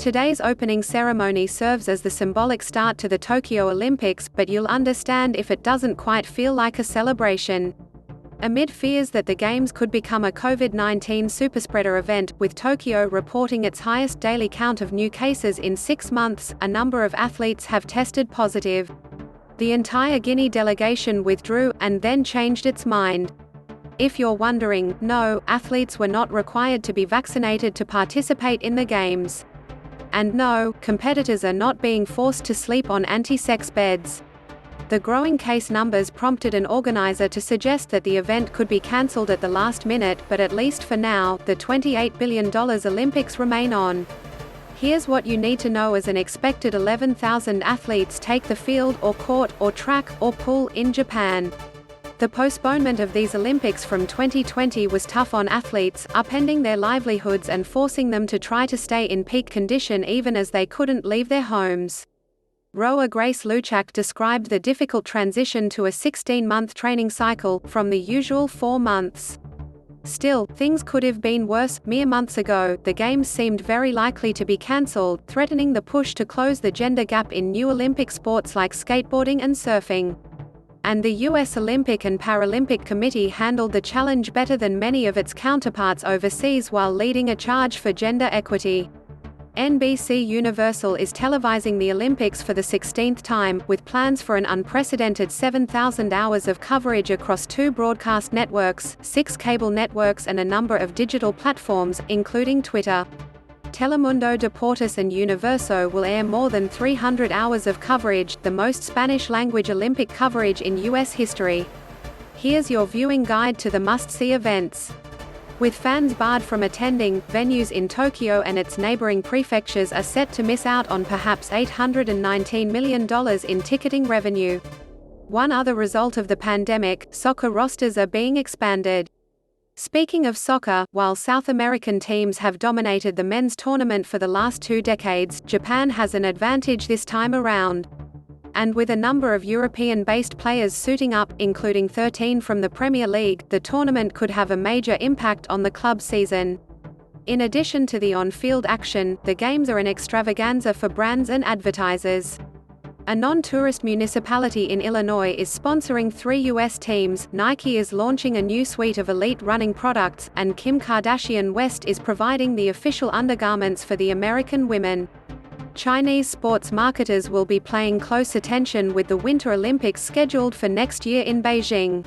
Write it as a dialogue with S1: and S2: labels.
S1: Today's opening ceremony serves as the symbolic start to the Tokyo Olympics, but you'll understand if it doesn't quite feel like a celebration. Amid fears that the Games could become a COVID-19 superspreader event, with Tokyo reporting its highest daily count of new cases in 6 months, a number of athletes have tested positive. The entire Guinea delegation withdrew, and then changed its mind. If you're wondering, no, athletes were not required to be vaccinated to participate in the Games. And no, competitors are not being forced to sleep on anti-sex beds. The growing case numbers prompted an organizer to suggest that the event could be cancelled at the last minute, but at least for now, the $28 billion Olympics remain on. Here's what you need to know as an expected 11,000 athletes take the field, or court, or track, or pool, in Japan. The postponement of these Olympics from 2020 was tough on athletes, upending their livelihoods and forcing them to try to stay in peak condition even as they couldn't leave their homes. Rower Grace Luchak described the difficult transition to a 16-month training cycle, from the usual 4 months. Still, things could have been worse. Mere months ago, the Games seemed very likely to be cancelled, threatening the push to close the gender gap in new Olympic sports like skateboarding and surfing. And the U.S. Olympic and Paralympic Committee handled the challenge better than many of its counterparts overseas while leading a charge for gender equity. NBCUniversal is televising the Olympics for the 16th time, with plans for an unprecedented 7,000 hours of coverage across 2 broadcast networks, 6 cable networks and a number of digital platforms, including Twitter. Telemundo Deportes and Universo will air more than 300 hours of coverage, the most Spanish-language Olympic coverage in U.S. history. Here's your viewing guide to the must-see events. With fans barred from attending, venues in Tokyo and its neighboring prefectures are set to miss out on perhaps $819 million in ticketing revenue. One other result of the pandemic, soccer rosters are being expanded. Speaking of soccer, while South American teams have dominated the men's tournament for the last 2 decades, Japan has an advantage this time around. And with a number of European-based players suiting up, including 13 from the Premier League, the tournament could have a major impact on the club season. In addition to the on-field action, the Games are an extravaganza for brands and advertisers. A non-tourist municipality in Illinois is sponsoring 3 U.S. teams, Nike is launching a new suite of elite running products, and Kim Kardashian West is providing the official undergarments for the American women. Chinese sports marketers will be paying close attention with the Winter Olympics scheduled for next year in Beijing.